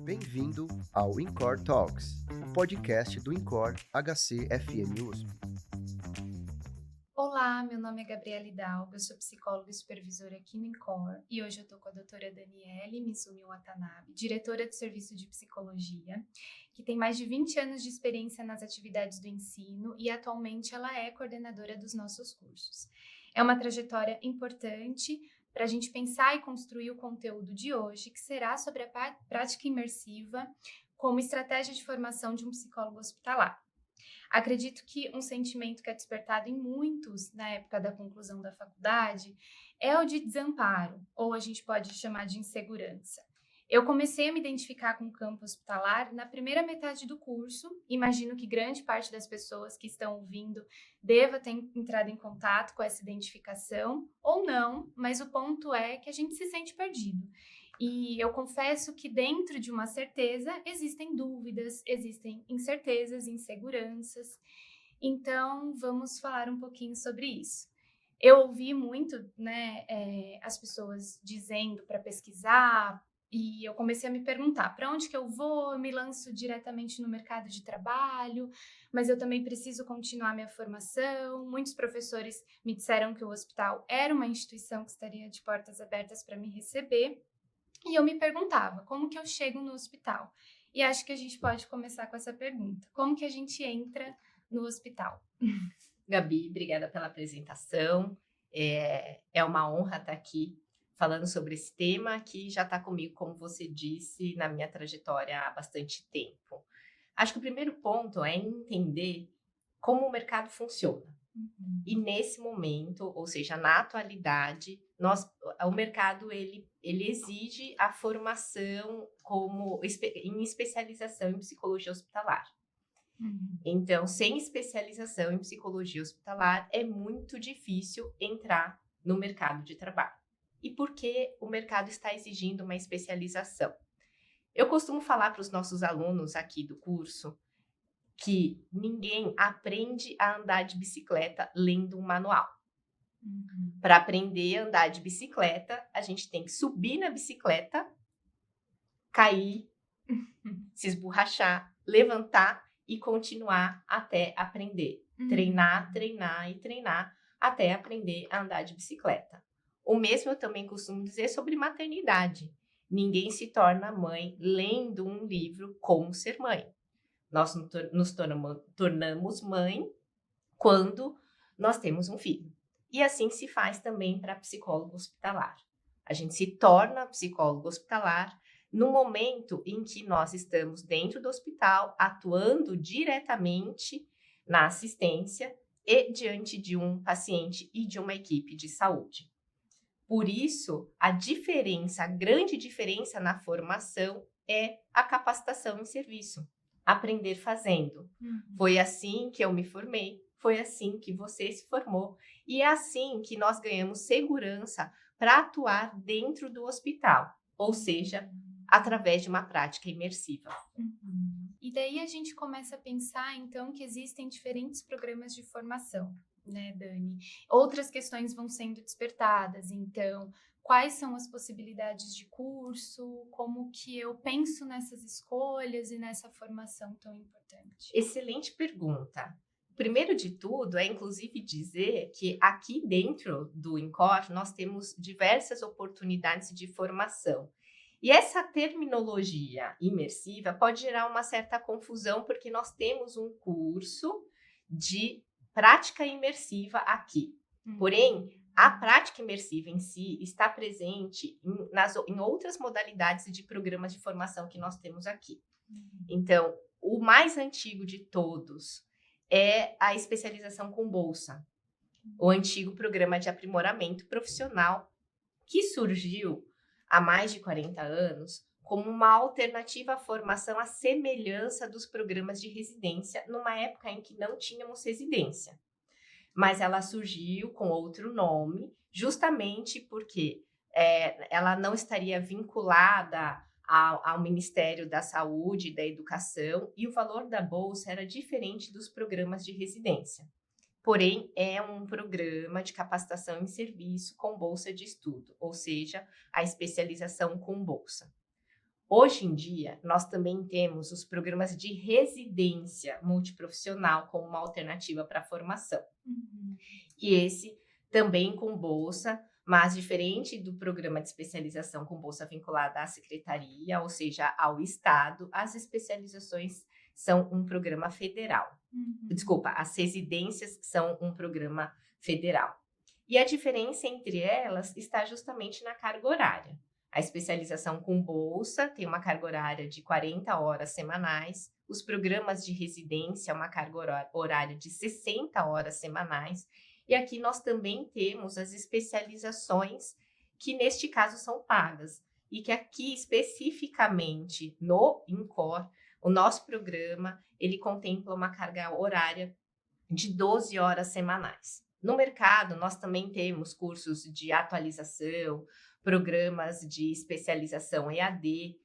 Bem-vindo ao InCore Talks, o podcast do InCore HC-FM USP. Olá, meu nome é Gabriela Hidalgo, eu sou psicóloga e supervisora aqui no INCOR e hoje eu estou com a doutora Daniele Mizumi Watanabe, diretora do Serviço de Psicologia, que tem mais de 20 anos de experiência nas atividades do ensino e atualmente ela é coordenadora dos nossos cursos. É uma trajetória importante para a gente pensar e construir o conteúdo de hoje, que será sobre a prática imersiva como estratégia de formação de um psicólogo hospitalar. Acredito que um sentimento que é despertado em muitos na época da conclusão da faculdade é o de desamparo, ou a gente pode chamar de insegurança. Eu comecei a me identificar com o campo hospitalar na primeira metade do curso. Imagino que grande parte das pessoas que estão ouvindo deva ter entrado em contato com essa identificação, ou não, mas o ponto é que a gente se sente perdido. E eu confesso que dentro de uma certeza existem dúvidas, existem incertezas, inseguranças. Então, vamos falar um pouquinho sobre isso. Eu ouvi muito, as pessoas dizendo para pesquisar, e eu comecei a me perguntar para onde que eu vou, eu me lanço diretamente no mercado de trabalho, mas eu também preciso continuar minha formação. Muitos professores me disseram que o hospital era uma instituição que estaria de portas abertas para me receber, e eu me perguntava, como que eu chego no hospital? E acho que a gente pode começar com essa pergunta. Como que a gente entra no hospital? Gabi, obrigada pela apresentação. É uma honra estar aqui falando sobre esse tema que já está comigo, como você disse, na minha trajetória há bastante tempo. Acho que o primeiro ponto é entender como o mercado funciona. E nesse momento, ou seja, na atualidade, o mercado ele exige a formação em especialização em psicologia hospitalar. Então, sem especialização em psicologia hospitalar, é muito difícil entrar no mercado de trabalho. E por que o mercado está exigindo uma especialização? Eu costumo falar para os nossos alunos aqui do curso que ninguém aprende a andar de bicicleta lendo um manual. Para aprender a andar de bicicleta, a gente tem que subir na bicicleta, cair, se esborrachar, levantar e continuar até aprender. Treinar, treinar e treinar até aprender a andar de bicicleta. O mesmo eu também costumo dizer sobre maternidade. Ninguém se torna mãe lendo um livro Como Ser Mãe. Nós nos tornamos mãe quando nós temos um filho. E assim se faz também para psicólogo hospitalar. A gente se torna psicólogo hospitalar no momento em que nós estamos dentro do hospital, atuando diretamente na assistência e diante de um paciente e de uma equipe de saúde. Por isso, a grande diferença na formação é a capacitação em serviço. Aprender fazendo. Foi assim que eu me formei, foi assim que você se formou, e é assim que nós ganhamos segurança para atuar dentro do hospital, ou seja, através de uma prática imersiva. E daí a gente começa a pensar, então, que existem diferentes programas de formação, né, Dani? Outras questões vão sendo despertadas, então, quais são as possibilidades de curso, como que eu penso nessas escolhas e nessa formação tão importante? Excelente pergunta. Primeiro de tudo, é inclusive dizer que aqui dentro do INCOR nós temos diversas oportunidades de formação. E essa terminologia imersiva pode gerar uma certa confusão, porque nós temos um curso de prática imersiva aqui. Porém, a prática imersiva em si está presente em outras modalidades de programas de formação que nós temos aqui. Então, o mais antigo de todos é a especialização com bolsa, o antigo programa de aprimoramento profissional, que surgiu há mais de 40 anos como uma alternativa à formação à semelhança dos programas de residência, numa época em que não tínhamos residência. Mas ela surgiu com outro nome, justamente porque ela não estaria vinculada ao Ministério da Saúde e da Educação, e o valor da bolsa era diferente dos programas de residência. Porém, é um programa de capacitação em serviço com bolsa de estudo, ou seja, a especialização com bolsa. Hoje em dia, nós também temos os programas de residência multiprofissional como uma alternativa para a formação. E esse também com bolsa, mas diferente do programa de especialização com bolsa vinculada à secretaria, ou seja, ao Estado, as especializações são um programa federal. Desculpa, as residências são um programa federal. E a diferença entre elas está justamente na carga horária. A especialização com bolsa tem uma carga horária de 40 horas semanais, os programas de residência, uma carga horária de 60 horas semanais, e aqui nós também temos as especializações que neste caso são pagas, e que aqui especificamente no INCOR, o nosso programa, ele contempla uma carga horária de 12 horas semanais. No mercado, nós também temos cursos de atualização, programas de especialização EAD.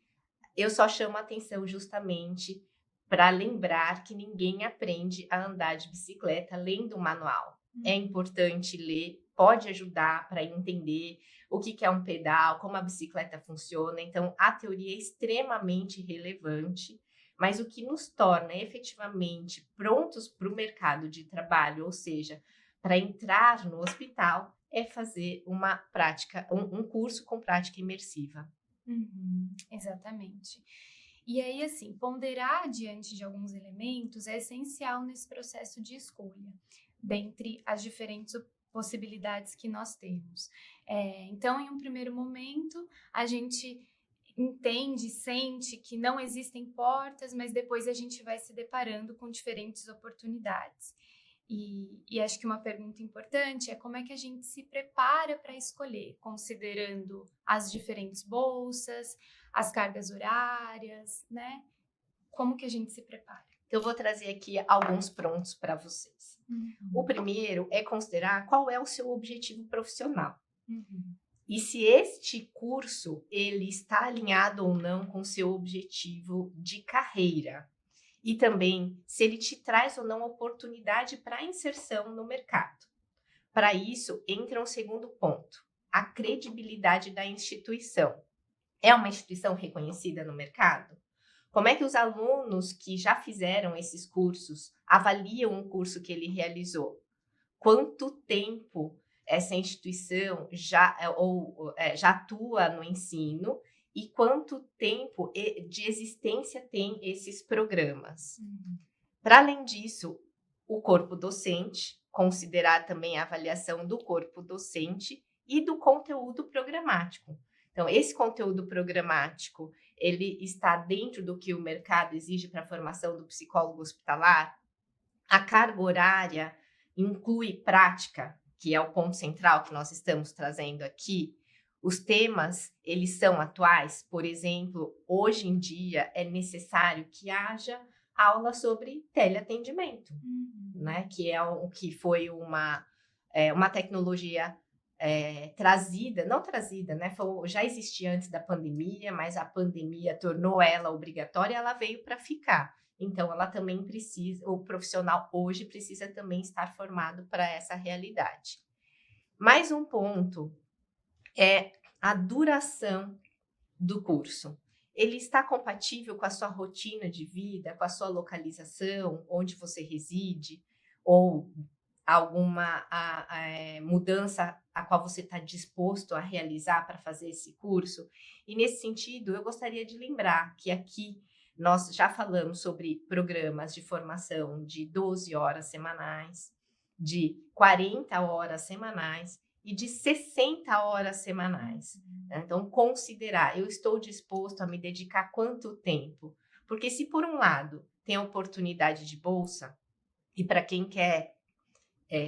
Eu só chamo a atenção justamente para lembrar que ninguém aprende a andar de bicicleta lendo um manual. É importante ler, pode ajudar para entender o que é um pedal, como a bicicleta funciona. Então, a teoria é extremamente relevante, mas o que nos torna efetivamente prontos para o mercado de trabalho, ou seja, para entrar no hospital, é fazer uma prática, um curso com prática imersiva. Exatamente. E aí, assim, ponderar diante de alguns elementos é essencial nesse processo de escolha, dentre as diferentes possibilidades que nós temos. Então, em um primeiro momento, a gente entende, sente que não existem portas, mas depois a gente vai se deparando com diferentes oportunidades. E acho que uma pergunta importante é como é que a gente se prepara para escolher, considerando as diferentes bolsas, as cargas horárias, né? Como que a gente se prepara? Eu vou trazer aqui alguns prontos para vocês. O primeiro é considerar qual é o seu objetivo profissional. E se este curso ele está alinhado ou não com o seu objetivo de carreira. E também se ele te traz ou não oportunidade para inserção no mercado. Para isso, entra um segundo ponto, a credibilidade da instituição. É uma instituição reconhecida no mercado? Como é que os alunos que já fizeram esses cursos avaliam o curso que ele realizou? Quanto tempo essa instituição já atua no ensino? E quanto tempo de existência tem esses programas. Para além disso, o corpo docente, considerar também a avaliação do corpo docente e do conteúdo programático. Então, esse conteúdo programático, ele está dentro do que o mercado exige para a formação do psicólogo hospitalar? A carga horária inclui prática, que é o ponto central que nós estamos trazendo aqui. Os temas, eles são atuais. Por exemplo, hoje em dia é necessário que haja aula sobre teleatendimento, né? Que foi uma tecnologia né? Já existia antes da pandemia, mas a pandemia tornou ela obrigatória e ela veio para ficar. Então, ela também precisa, o profissional hoje precisa também estar formado para essa realidade. Mais um ponto é a duração do curso. Ele está compatível com a sua rotina de vida, com a sua localização, onde você reside, ou alguma mudança a qual você está disposto a realizar para fazer esse curso? E nesse sentido, eu gostaria de lembrar que aqui nós já falamos sobre programas de formação de 12 horas semanais, de 40 horas semanais, e de 60 horas semanais. Então, considerar, eu estou disposto a me dedicar quanto tempo? Porque se, por um lado, tem a oportunidade de bolsa, e para quem quer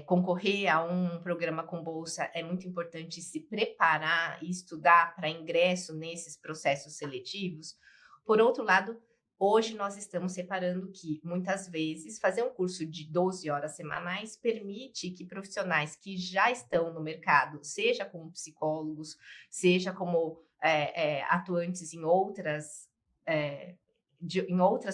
concorrer a um programa com bolsa, é muito importante se preparar e estudar para ingresso nesses processos seletivos. Por outro lado, hoje nós estamos separando que, muitas vezes, fazer um curso de 12 horas semanais permite que profissionais que já estão no mercado, seja como psicólogos, seja como atuantes em outras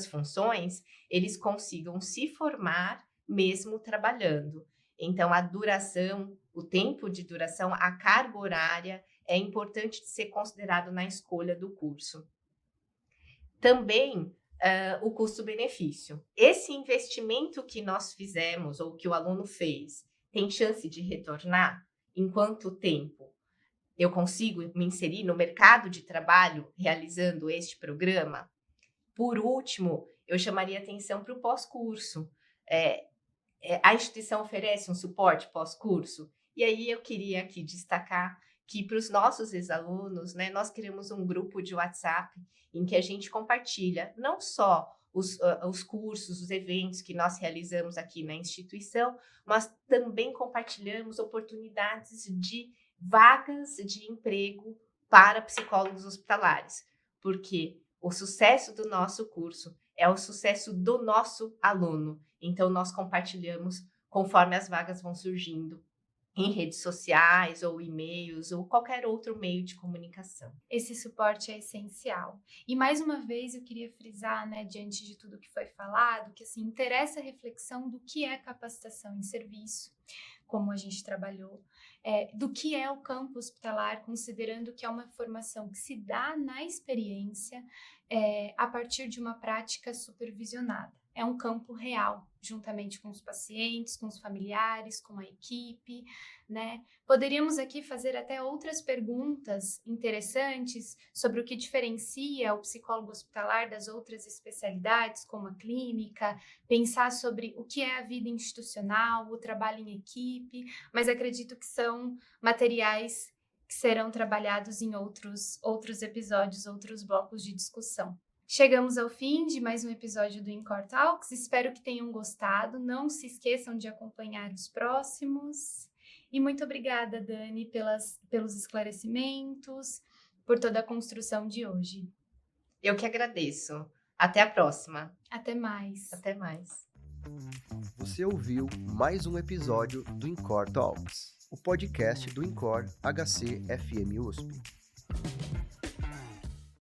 funções, eles consigam se formar mesmo trabalhando. Então, a duração, o tempo de duração, a carga horária é importante de ser considerado na escolha do curso. também o custo-benefício. Esse investimento que nós fizemos ou que o aluno fez tem chance de retornar? Em quanto tempo eu consigo me inserir no mercado de trabalho realizando este programa? Por último, eu chamaria atenção para o pós-curso. A instituição oferece um suporte pós-curso? E aí eu queria aqui destacar que para os nossos ex-alunos, né, nós criamos um grupo de WhatsApp em que a gente compartilha não só os cursos, os eventos que nós realizamos aqui na instituição, mas também compartilhamos oportunidades de vagas de emprego para psicólogos hospitalares, porque o sucesso do nosso curso é o sucesso do nosso aluno. Então, nós compartilhamos conforme as vagas vão surgindo em redes sociais ou e-mails ou qualquer outro meio de comunicação. Esse suporte é essencial. E mais uma vez eu queria frisar, né, diante de tudo que foi falado, que assim, interessa a reflexão do que é capacitação em serviço, como a gente trabalhou, do que é o campo hospitalar, considerando que é uma formação que se dá na experiência a partir de uma prática supervisionada. É um campo real, juntamente com os pacientes, com os familiares, com a equipe, né? Poderíamos aqui fazer até outras perguntas interessantes sobre o que diferencia o psicólogo hospitalar das outras especialidades, como a clínica, pensar sobre o que é a vida institucional, o trabalho em equipe, mas acredito que são materiais que serão trabalhados em outros episódios, outros blocos de discussão. Chegamos ao fim de mais um episódio do InCor Talks. Espero que tenham gostado. Não se esqueçam de acompanhar os próximos. E muito obrigada, Dani, pelos esclarecimentos, por toda a construção de hoje. Eu que agradeço. Até a próxima. Até mais. Até mais. Você ouviu mais um episódio do InCor Talks, o podcast do InCor HC FM USP.